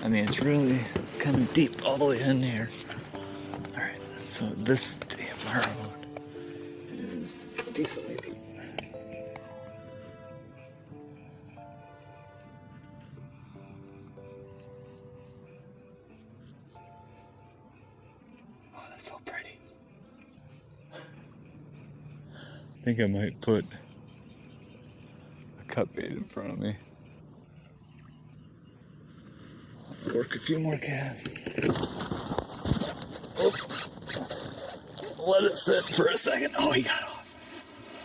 I mean, it's really kind of deep all the way in here. Alright, so this damn fire road is decently deep. Oh, that's so pretty. I think I might put a cut bait in front of me. Work a few more casts. Oh. Let it sit for a second. Oh, he got off.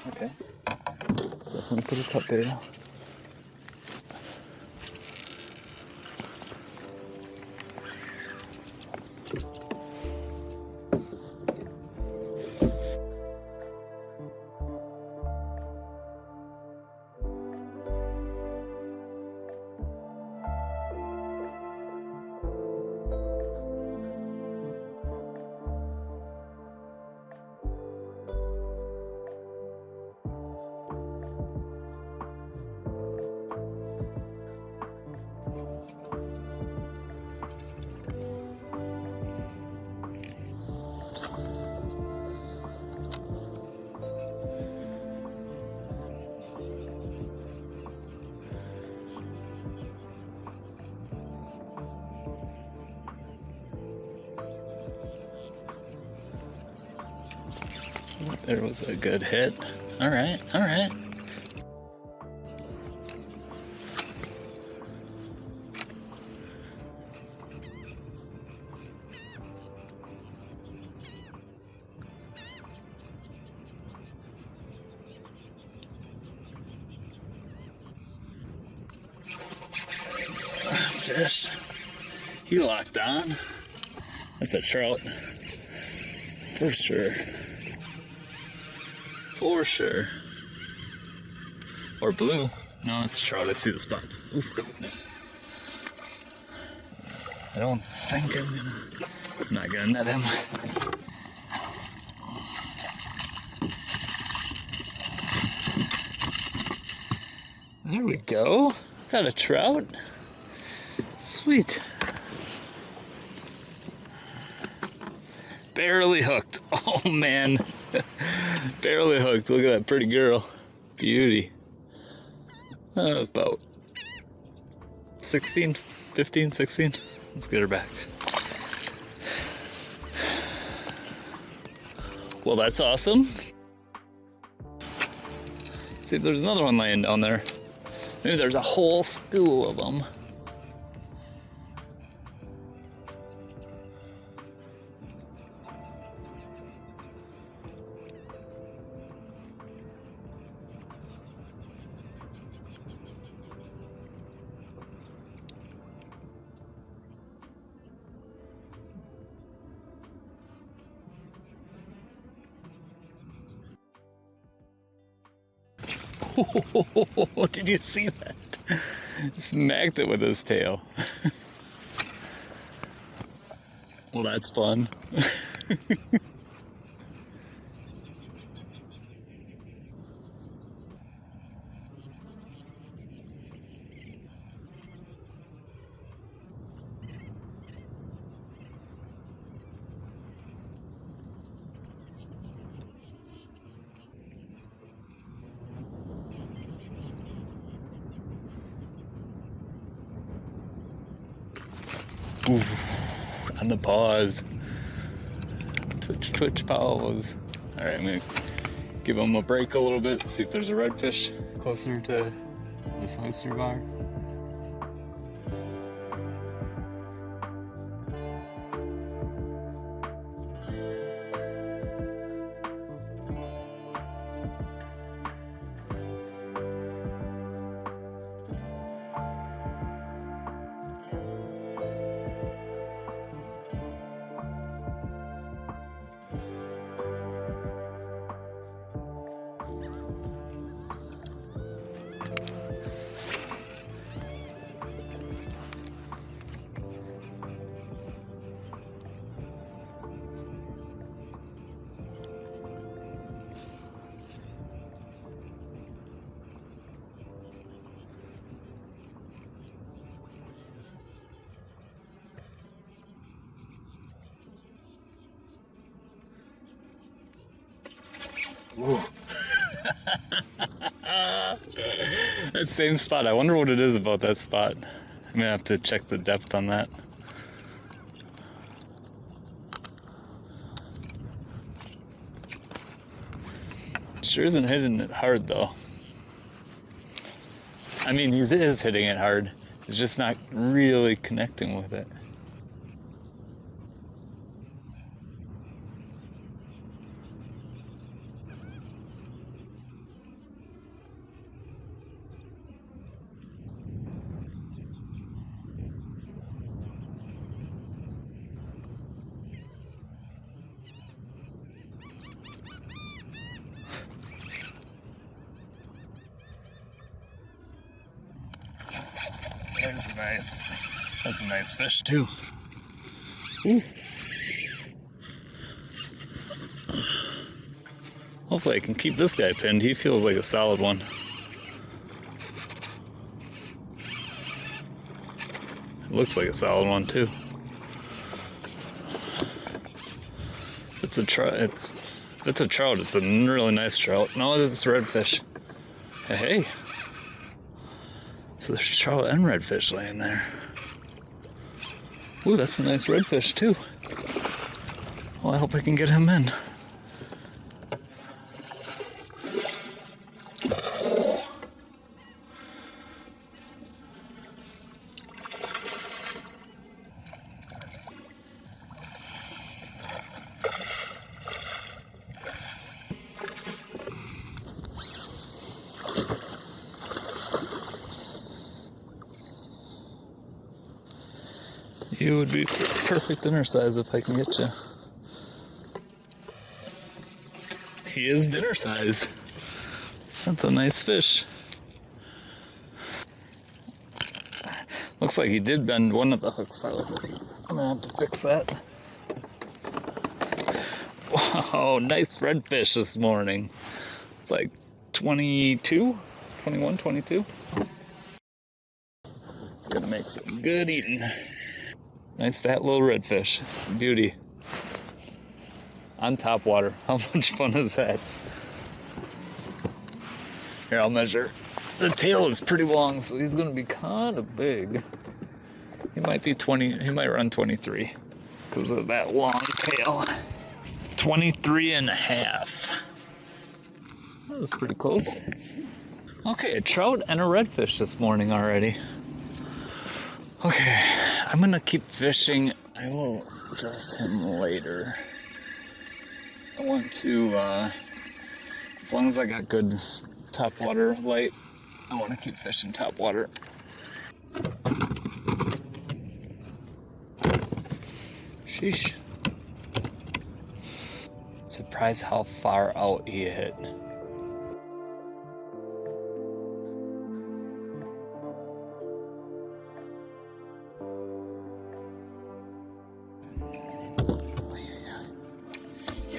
Okay. Definitely put a cut bait out. There was a good hit. All right, all right. Fish. He locked on. That's a trout. For sure. For sure. Or blue. No, it's a trout. I see the spots. Ooh, nice. I don't think I'm not gonna net him. There we go. Got a trout. Sweet. Barely hooked. Oh man. Barely hooked. Look at that pretty girl. Beauty. About 16, 15, 16. Let's get her back. Well, that's awesome. See, there's another one laying down there. Maybe there's a whole school of them. Oh, did you see that? Smacked it with his tail. Well, that's fun. Ooh, on the pause. Twitch, twitch, pause. All right, I'm gonna give him a break a little bit, see if there's a redfish closer to this oyster bar. Ooh. That same spot. I wonder what it is about that spot. I'm gonna have to check the depth on that. Sure isn't hitting it hard though. I mean, he is hitting it hard. He's just not really connecting with it. That's a nice fish too. Ooh. Hopefully I can keep this guy pinned. He feels like a solid one. It looks like a solid one too. If it's a trout, it's a really nice trout. No, this is redfish. Hey. So there's trout and redfish laying there. Ooh, that's a nice redfish too. Well, I hope I can get him in. You would be perfect dinner size if I can get you. He is dinner size. That's a nice fish. Looks like he did bend one of the hooks out. I'm gonna have to fix that. Wow, nice redfish this morning. It's like 22, 21, 22. It's gonna make some good eating. Nice fat little redfish. Beauty. On top water. How much fun is that? Here, I'll measure. The tail is pretty long, so he's gonna be kind of big. He might be 20, he might run 23 because of that long tail. 23 and a half. That was pretty close. Okay, a trout and a redfish this morning already. Okay, I'm gonna keep fishing. I will address him later. I want to, as long as I got good top water light, I want to keep fishing top water. Sheesh. Surprised how far out he hit.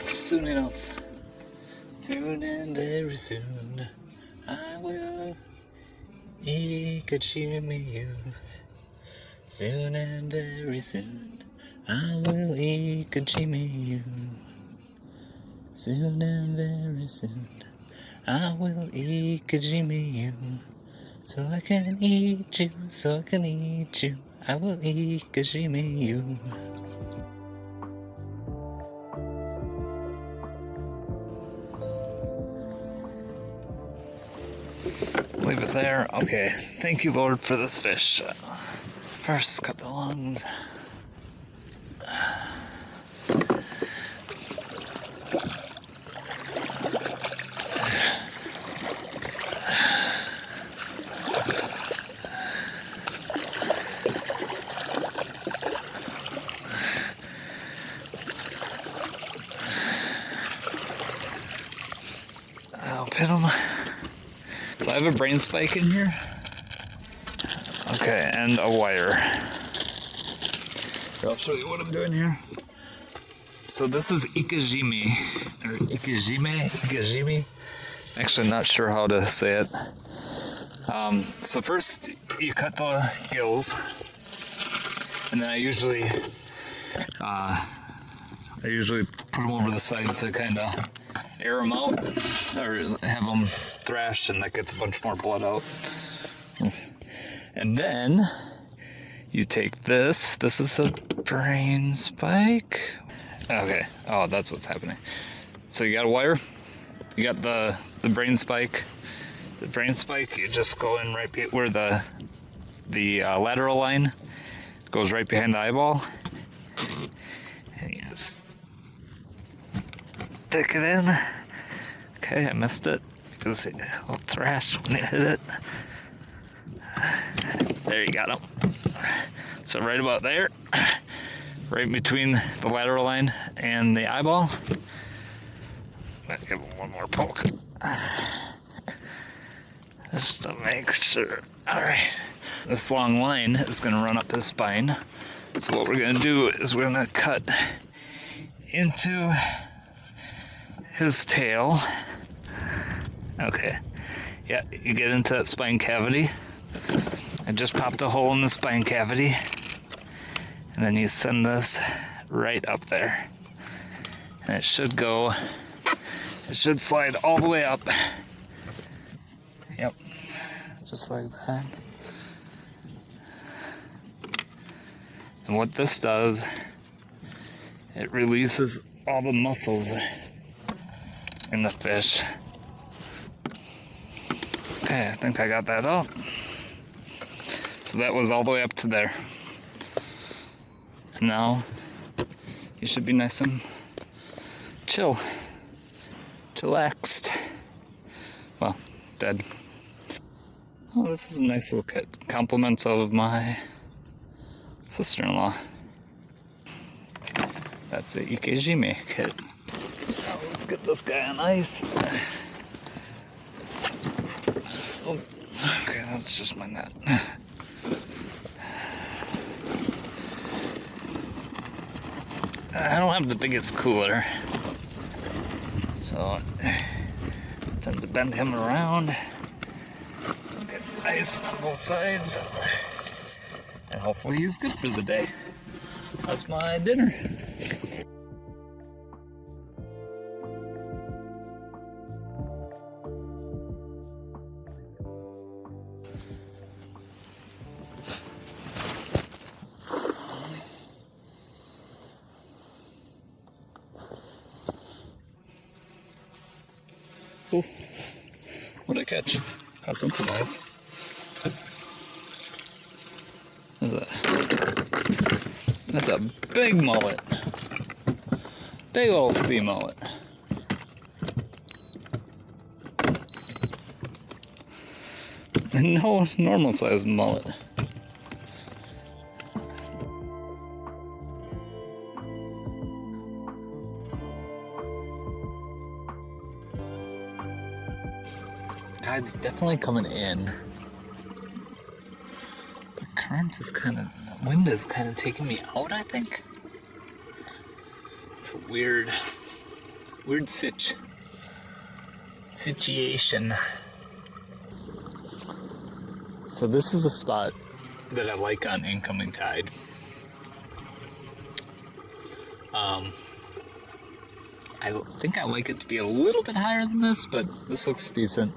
Soon enough. Soon and very soon I will Ikejime you. Soon and very soon I will Ikejime you. Soon and very soon I will Ikejime you. So I can eat you, so I can eat you. I will Ikejime you. Leave it there. Okay. Thank you, Lord, for this fish. First, cut the lungs. I'll pin them. So I have a brain spike in here. Okay, and a wire. Here, I'll show you what I'm doing here. So this is Ikejime, or Ikejime. Actually, not sure how to say it. So first, you cut the gills, and then I usually put them over the side to kind of air them out, or have them thrash, and that gets a bunch more blood out. And then you take this. This is the brain spike. Okay. Oh, that's what's happening. So you got a wire. You got the brain spike. The brain spike, you just go in right where the lateral line goes right behind the eyeball, and you just stick it in. Okay, I missed it because it will thrash when it hit it. There, you got him. So right about there, right between the lateral line and the eyeball. Might give him one more poke. Just to make sure. Alright. This long line is going to run up his spine. So what we're going to do is we're going to cut into his tail. Okay. Yeah, you get into that spine cavity. I just popped a hole in the spine cavity. And then you send this right up there. And it should slide all the way up. Yep, just like that. And what this does, it releases all the muscles in the fish. Okay, I think I got that out. So that was all the way up to there. And now you should be nice and chillaxed. Well, dead. Oh, this is a nice little kit. Compliments of my sister-in-law. That's the Ikejime kit. Now let's get this guy on ice. Oh, okay, that's just my net. I don't have the biggest cooler, so I tend to bend him around. Get ice on both sides, and hopefully he's good for the day. That's my dinner. Ooh, what'd I catch? Got something nice. What's that? That's a big mullet. Big old sea mullet. No normal size mullet. Tide's definitely coming in. The current is wind is kind of taking me out, I think. It's a weird situation. So this is a spot that I like on incoming tide. I think I like it to be a little bit higher than this, but this looks decent.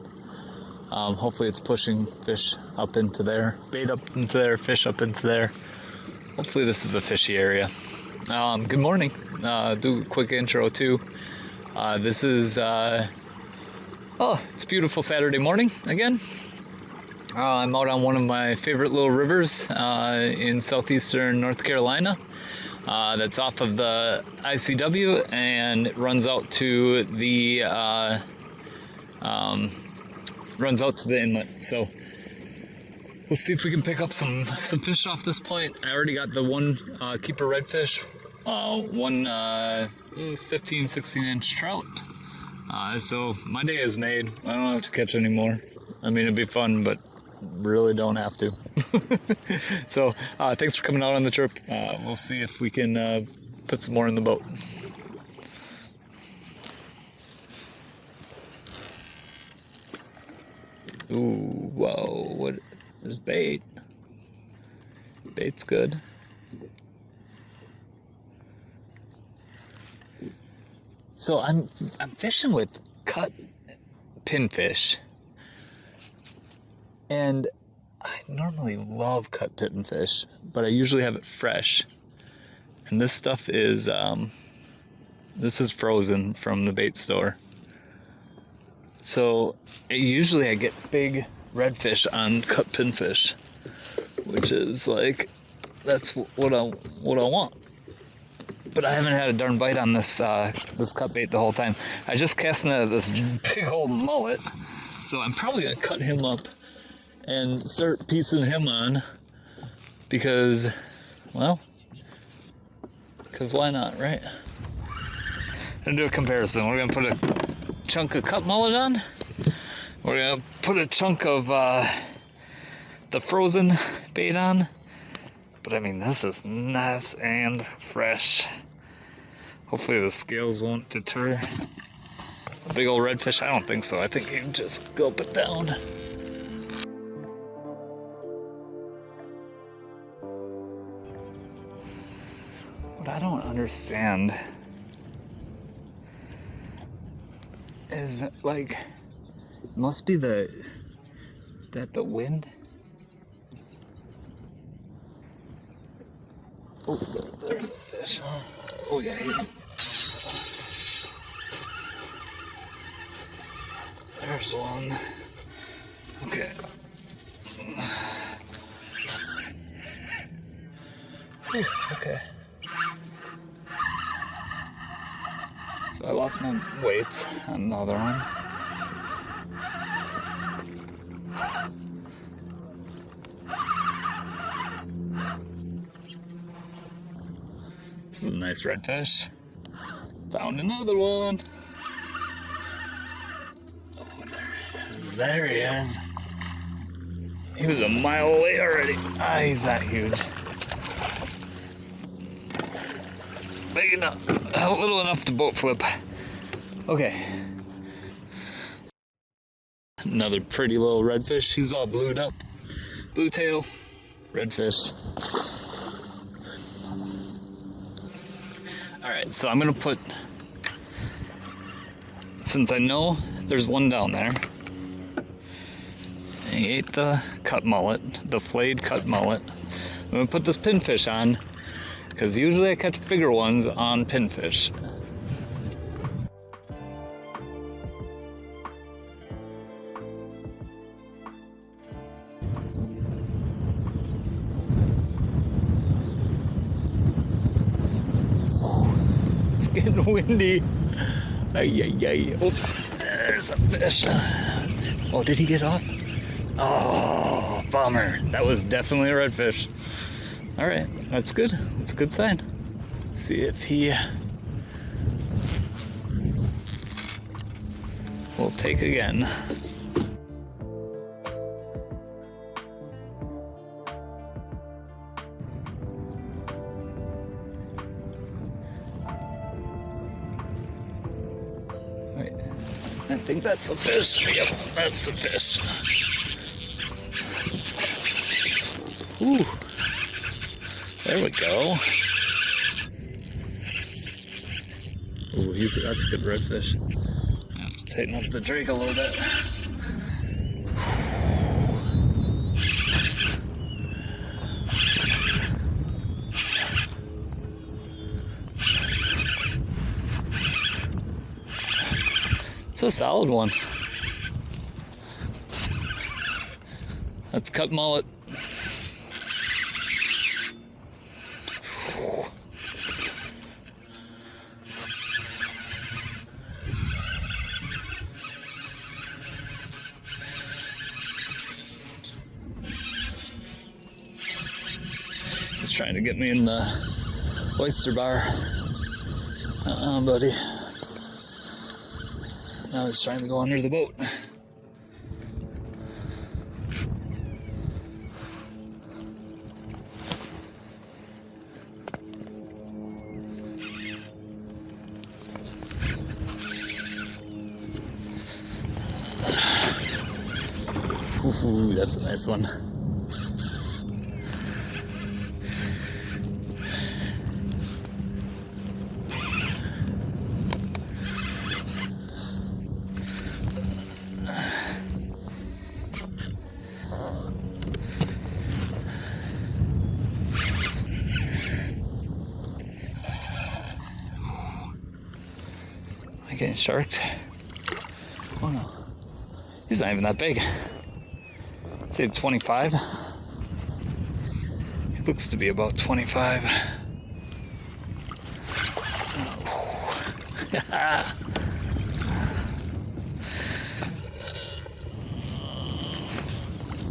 Hopefully it's pushing fish up into there, bait up into there, fish up into there. Hopefully this is a fishy area. Good morning. Do a quick intro too. This is, it's a beautiful Saturday morning again. I'm out on one of my favorite little rivers in southeastern North Carolina. That's off of the ICW, and it runs out to the inlet. So we'll see if we can pick up some fish off this point. I already got the one keeper redfish, one 15, 16-inch trout. So my day is made. I don't have to catch any more. I mean, it'd be fun, but really don't have to. So thanks for coming out on the trip. We'll see if we can put some more in the boat. Ooh, whoa, what? There's bait. Bait's good. So I'm fishing with cut pinfish. And I normally love cut pinfish, but I usually have it fresh. And this stuff is frozen from the bait store. So usually I get big redfish on cut pinfish, which is like, that's what I want. But I haven't had a darn bite on this cut bait the whole time. I just cast this big old mullet, so I'm probably gonna cut him up and start piecing him on because why not, right? I'm gonna do a comparison. We're gonna put a chunk of cut mullet on. We're gonna put a chunk of the frozen bait on. But I mean, this is nice and fresh. Hopefully the scales won't deter a big old redfish. I don't think so. I think you can just gulp it down. What I don't understand is, like, it must be the wind. Oh, there's a fish. Oh yeah, there's one. Okay. Whew, okay. So I lost my weights on the other one. This is a nice redfish. Found another one. Oh, there he is. He was a mile away already. He's not huge. Big enough, little enough to boat flip. Okay. Another pretty little redfish. He's all blued up. Blue tail, redfish. Alright, so I'm gonna put, since I know there's one down there, he ate the cut mullet, the flayed cut mullet. I'm gonna put this pinfish on, because usually I catch bigger ones on pinfish. It's getting windy. Ay, ay, ay. Oh, there's a fish. Oh, did he get off? Oh, bummer. That was definitely a redfish. All right, that's good. That's a good sign. Let's see if he will take again. Wait, I think that's a fish. Yep, that's a fish. Ooh. There we go. Ooh, that's a good redfish. I have to tighten up the drag a little bit. It's a solid one. Let's cut mullet. He's trying to get me in the oyster bar. Buddy. Now he's trying to go under the boat. Ooh, that's a nice one. Am I getting sharked? Oh no. He's not even that big. I'd say 25. He looks to be about 25.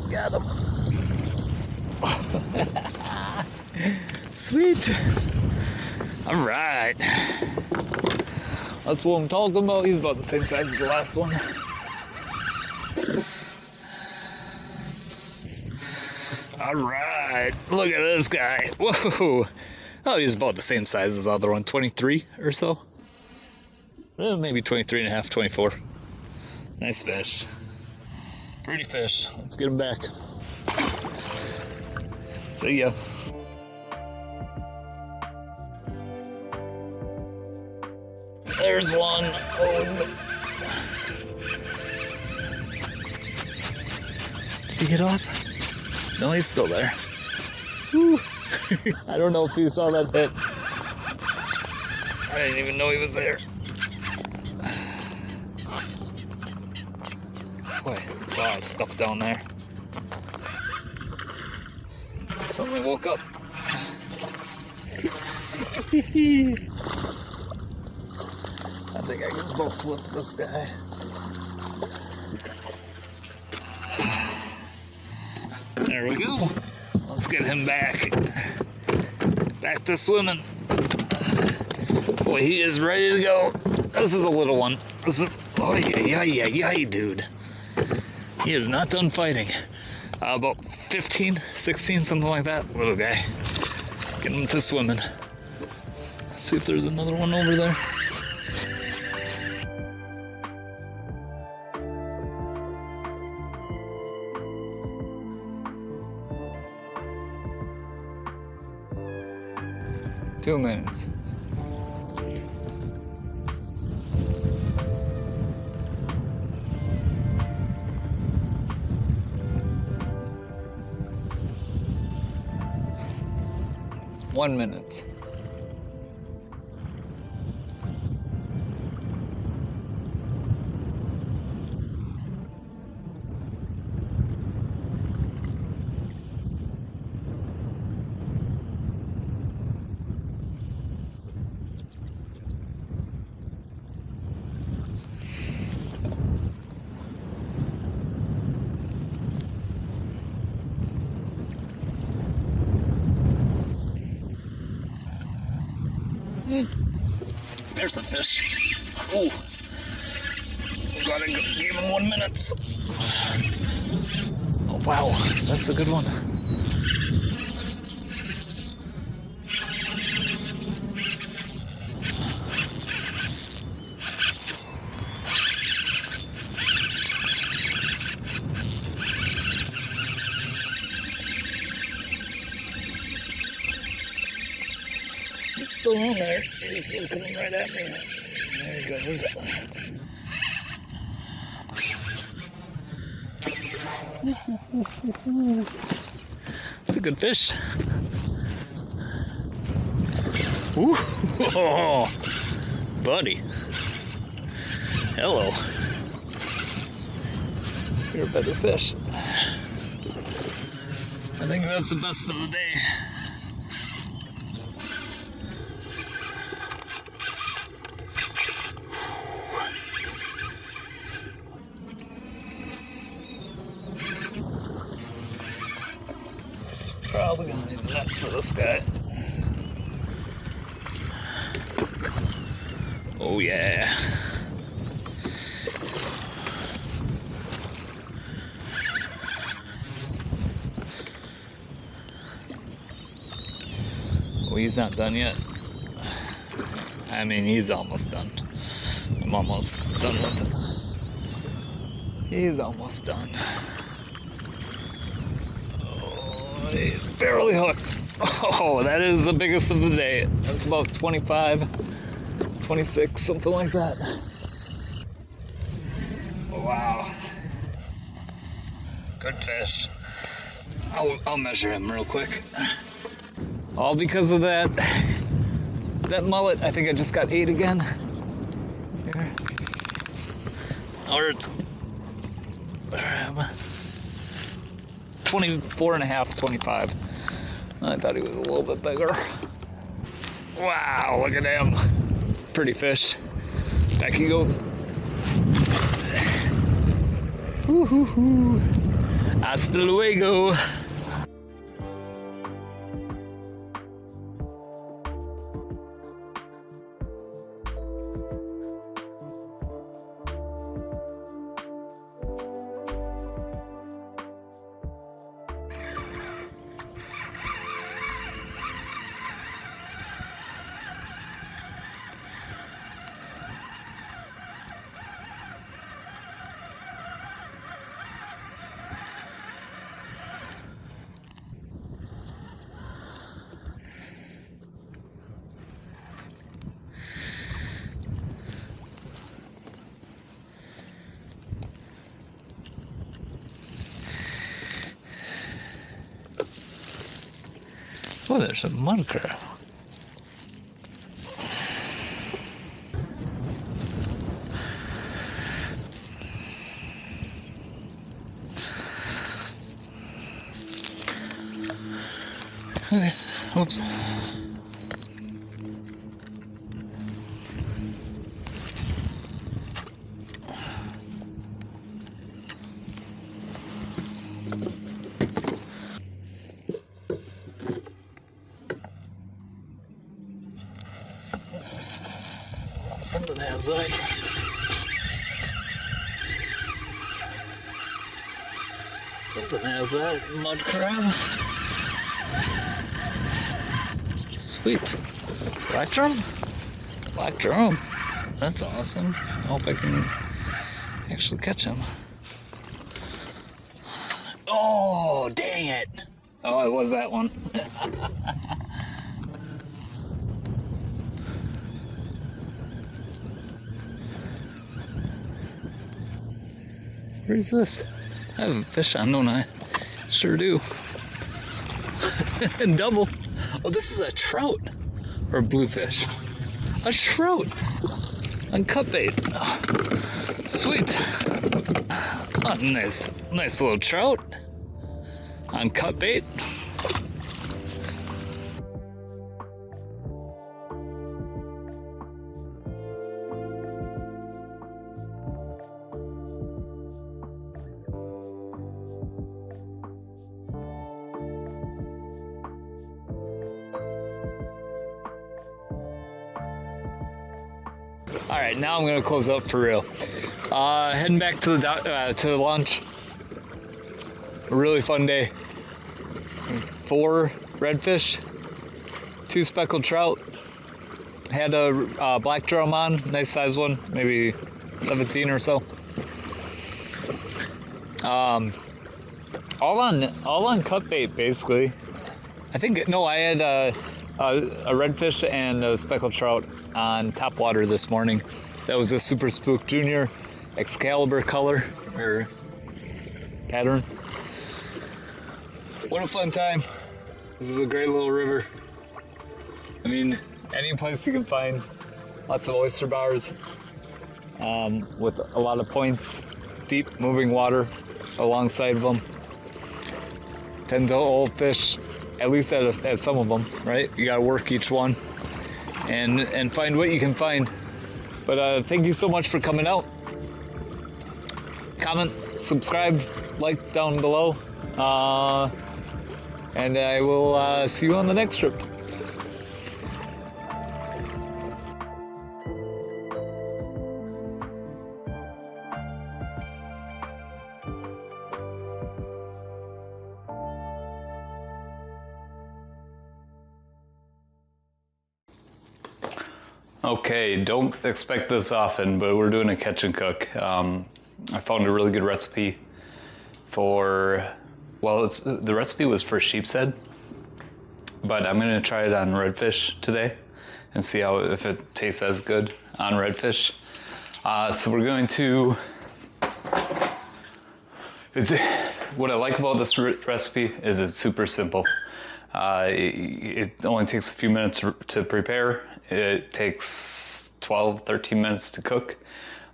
Got him. Sweet. All right. That's what I'm talking about. He's about the same size as the last one. All right. Look at this guy. Whoa. Oh, he's about the same size as the other one. 23 or so. Well, maybe 23 and a half, 24. Nice fish. Pretty fish. Let's get him back. See ya. There's one. Oh. Did he get off? No, he's still there. Woo. I don't know if you saw that hit. I didn't even know he was there. Boy, there's a lot of stuff down there. Suddenly woke up. I think I can both flip this guy. There we go. Let's get him back. Back to swimming. Boy, he is ready to go. This is a little one. This is, oh yeah, dude. He is not done fighting. About 15, 16, something like that. Little guy. Get him to swimming. Let's see if there's another one over there. Two minutes. One minute. There's a fish. Oh, gotta give him 1 minute. Oh wow, that's a good one. He's still on there. He's just coming right at me. There he goes. It's a good fish. Ooh, oh, buddy. Hello. You're a better fish. I think that's the best of the day. Probably gonna need the net for this guy. Oh yeah. Oh, he's not done yet. I mean, he's almost done. I'm almost done with it. He's almost done. He's barely hooked. Oh, that is the biggest of the day. That's about 25, 26, something like that. Wow. Good fish. I'll measure him real quick. All because of that mullet. I think I just got 8 again. Here. Or it's 24 and a half, 25. I thought he was a little bit bigger. Wow, look at him. Pretty fish. Back he goes. Woo-hoo-hoo. Hasta luego. Oh, there's a mud crab. Okay, oops. Something has that. Something has that mud crab. Sweet. Black drum? Black drum. That's awesome. I hope I can actually catch him. Oh, dang it. Oh, it was that one. Where's this? I have a fish on, don't I? Sure do. And double. Oh, this is a trout. Or a bluefish. A trout. On cut bait. Oh, sweet. Oh, nice little trout. On cut bait. All right, now I'm gonna close up for real. Heading back to the lunch. A really fun day. 4 redfish, 2 speckled trout. Had a black drum on, nice size one, maybe 17 or so. All on cut bait basically. I think no, I had a redfish and a speckled trout on top water this morning. That was a Super Spook Junior Excalibur color or pattern. What a fun time. This is a great little river. I mean, any place you can find lots of oyster bars with a lot of points, deep moving water alongside of them. tend to hold fish, at least at some of them, right? You gotta work each one and find what you can find. But thank you so much for coming out. Comment, subscribe, like down below. And I will see you on the next trip. Okay, don't expect this often, but we're doing a catch and cook. I found a really good recipe for, well, the recipe was for sheep's head, but I'm gonna try it on redfish today and see if it tastes as good on redfish. So we're going to, what I like about this recipe is it's super simple. It only takes a few minutes to prepare. It takes 12-13 minutes to cook.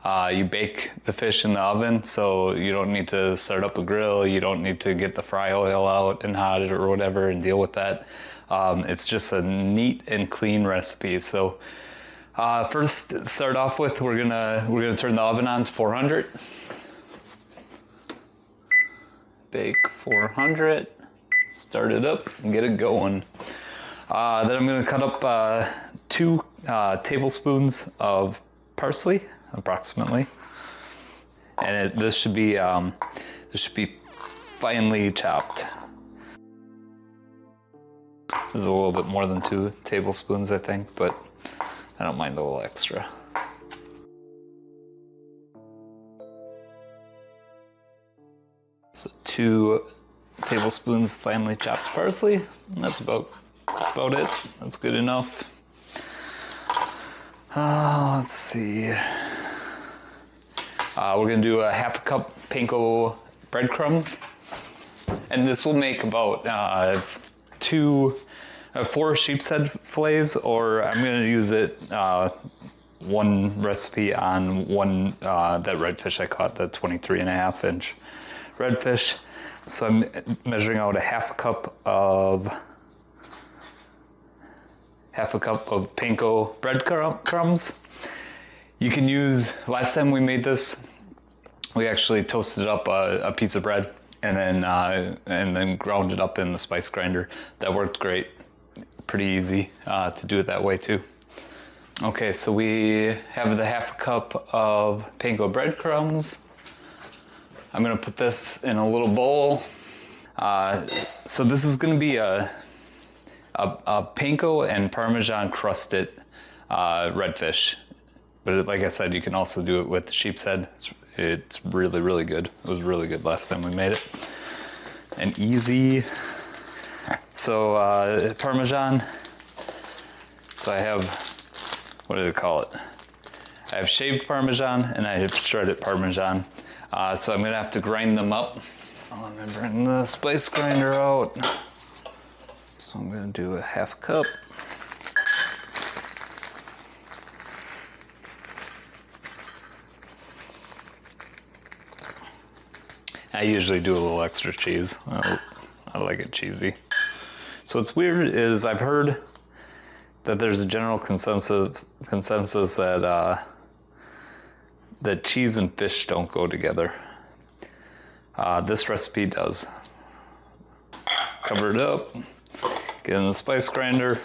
You bake the fish in the oven, so you don't need to start up a grill. You don't need to get the fry oil out and hot it or whatever and deal with that. It's just a neat and clean recipe. So first, start off with, we're gonna turn the oven on to 400. Bake 400. Start it up and get it going. Then I'm going to cut up 2 tablespoons of parsley, approximately, and this should be finely chopped. This is a little bit more than 2 tablespoons, I think, but I don't mind a little extra. So 2 tablespoons finely chopped parsley. That's about it. That's good enough. Let's see. We're gonna do a 1/2 cup panko breadcrumbs, and this will make about 4 sheep's head fillets, or I'm gonna use it 1 recipe on that redfish I caught, the 23.5 inch redfish. So I'm measuring out a 1/2 cup of panko breadcrumbs. You can use, last time we made this, we actually toasted up a piece of bread and then ground it up in the spice grinder. That worked great. Pretty easy to do it that way too. Okay, so we have the 1/2 cup of panko breadcrumbs. I'm gonna put this in a little bowl. So this is gonna be a panko and Parmesan crusted redfish. But like I said, you can also do it with sheep's head. It's really, really good. It was really good last time we made it. And easy. So Parmesan. So I have, what do they call it? I have shaved Parmesan and I have shredded Parmesan. So I'm gonna have to grind them up. I'm gonna bring the spice grinder out. So I'm gonna do a 1/2 cup. I usually do a little extra cheese. I like it cheesy. So what's weird is I've heard that there's a general consensus that cheese and fish don't go together. This recipe does. Cover it up, get in the spice grinder,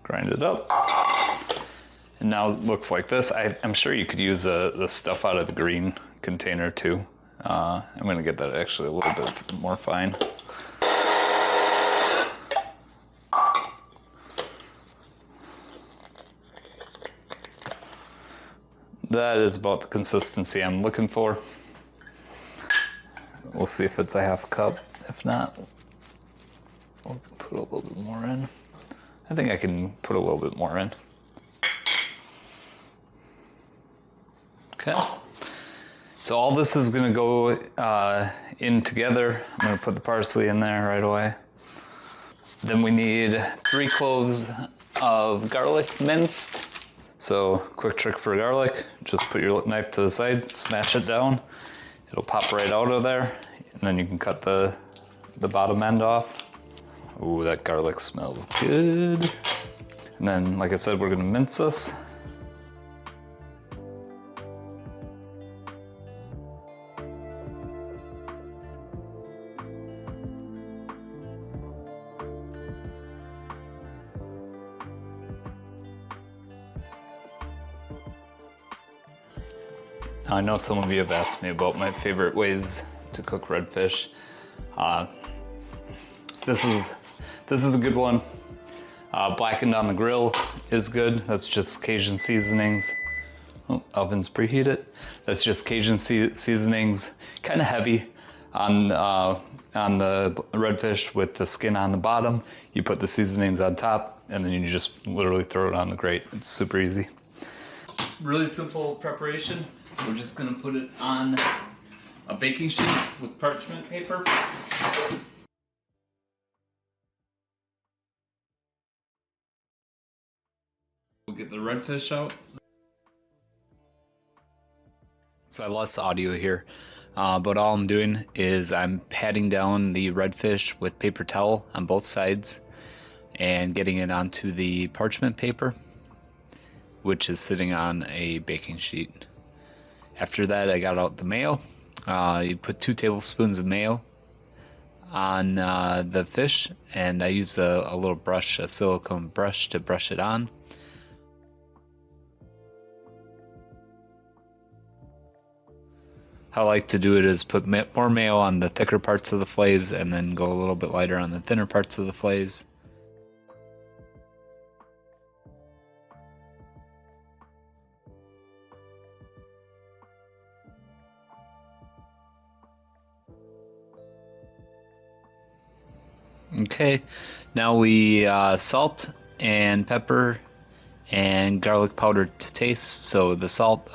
grind it up, and now it looks like this. I'm sure you could use the stuff out of the green container too. I'm gonna get that actually a little bit more fine. That is about the consistency I'm looking for. We'll see if it's a 1/2 cup. If not, we'll put a little bit more in. I think I can put a little bit more in. Okay. So all this is gonna go in together. I'm gonna put the parsley in there right away. Then we need 3 cloves of garlic minced. So quick trick for garlic, just put your knife to the side, smash it down. It'll pop right out of there, and then you can cut the the bottom end off. Ooh, that garlic smells good. And then, like I said, we're gonna mince this. I know some of you have asked me about my favorite ways to cook redfish. This is a good one. Blackened on the grill is good. That's just Cajun seasonings. Oh, oven's preheated. That's just Cajun seasonings. Kind of heavy on the redfish with the skin on the bottom. You put the seasonings on top, and then you just literally throw it on the grate. It's super easy. Really simple preparation. We're just gonna put it on a baking sheet with parchment paper. We'll get the redfish out. So I lost the audio here, but all I'm doing is I'm patting down the redfish with paper towel on both sides and getting it onto the parchment paper, which is sitting on a baking sheet. After that, I got out the mayo. You put 2 tablespoons of mayo on the fish, and I used a little brush, a silicone brush, to brush it on. How I like to do it is put more mayo on the thicker parts of the fillets and then go a little bit lighter on the thinner parts of the fillets. Okay, now we salt and pepper and garlic powder to taste. So the salt,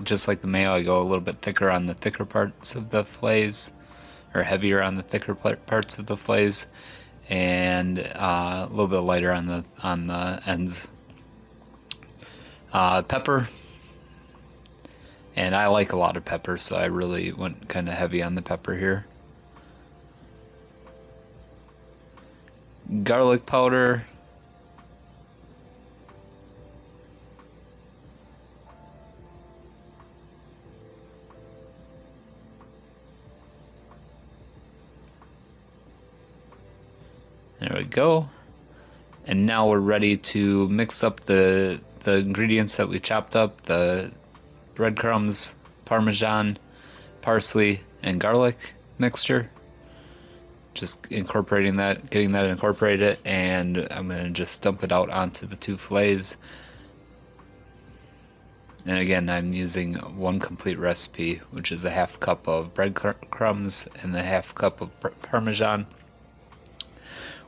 just like the mayo, I go a little bit thicker on the thicker parts of the fillets, or heavier on the thicker parts of the fillets, and a little bit lighter on the ends. Pepper, and I like a lot of pepper, so I really went kind of heavy on the pepper here. Garlic powder, there we go. And now we're ready to mix up the ingredients that we chopped up: the breadcrumbs, Parmesan, parsley, and garlic mixture. Just incorporating that, getting that incorporated, and I'm gonna just dump it out onto the 2 fillets. And again, I'm using 1 complete recipe, which is a 1/2 cup of breadcrumbs and a 1/2 cup of Parmesan,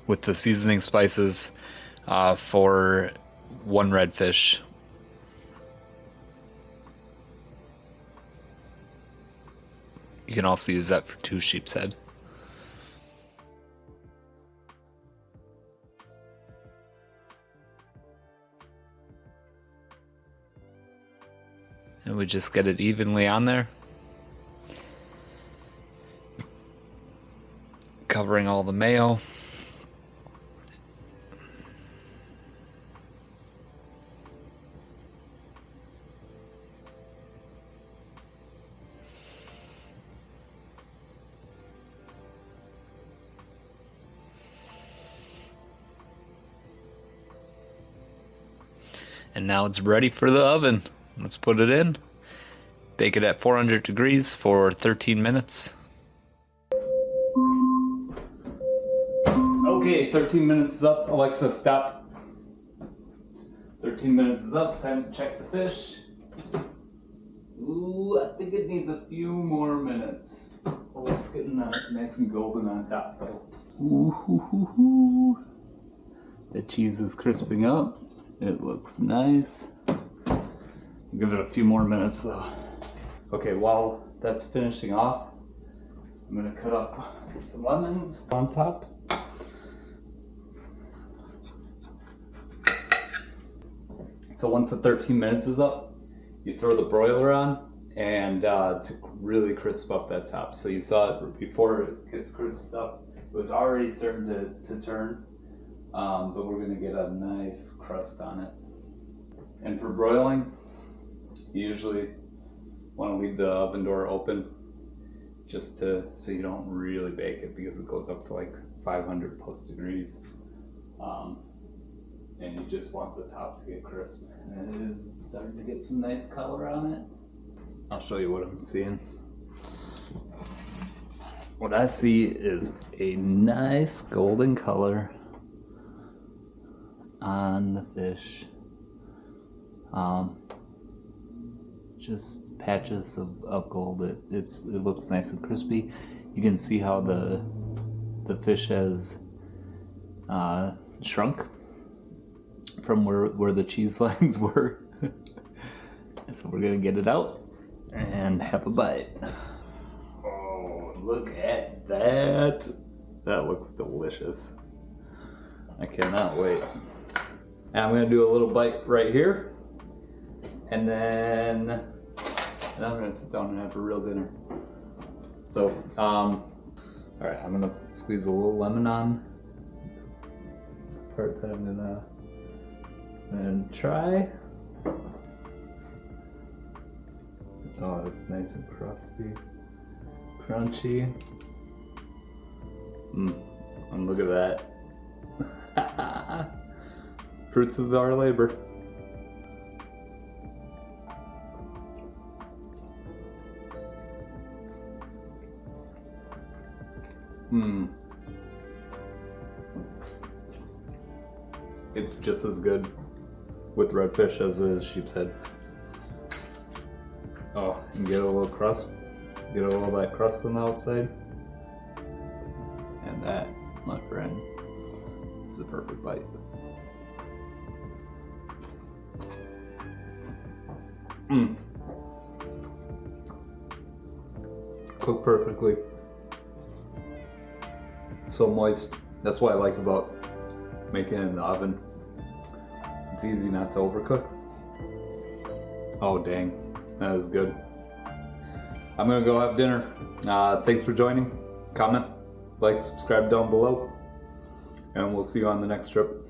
with the seasoning spices for 1 redfish. You can also use that for 2 sheep's head. And we just get it evenly on there, covering all the mayo. And now it's ready for the oven. Let's put it in. Bake it at 400 degrees for 13 minutes. Okay, 13 minutes is up. Alexa, stop. 13 minutes is up. Time to check the fish. Ooh, I think it needs a few more minutes. Oh, it's getting nice and golden on top though. Ooh, hoo, hoo, hoo. The cheese is crisping up. It looks nice. Give it a few more minutes though. Okay, while that's finishing off, I'm gonna cut up some lemons on top. So once the 13 minutes is up, you throw the broiler on, and to really crisp up that top. So you saw it before it gets crisped up, It was already starting to turn, but we're gonna get a nice crust on it. And for broiling, you usually want to leave the oven door open just so you don't really bake it, because it goes up to like 500 plus degrees. And you just want the top to get crisp. And it's starting to get some nice color on it. I'll show you what I'm seeing. What I see is a nice golden color on the fish. Just patches of gold. It looks nice and crispy. You can see how the fish has shrunk from where the cheese lines were. So we're gonna get it out and have a bite. Oh, look at that. That looks delicious. I cannot wait. And I'm gonna do a little bite right here. And then I'm gonna sit down and have a real dinner. So, all right, I'm gonna squeeze a little lemon on the part that I'm gonna try. Oh, it's nice and crusty, crunchy. And look at that. Fruits of our labor. It's just as good with redfish as is sheep's head. Oh, and get a little crust. Get a little of that crust on the outside. And that, my friend, is a perfect bite. Cooked perfectly. So moist. That's what I like about making it in the oven. It's easy not to overcook. Oh dang, that is good. I'm gonna go have dinner. Thanks for joining. Comment, like, subscribe down below, and we'll see you on the next trip.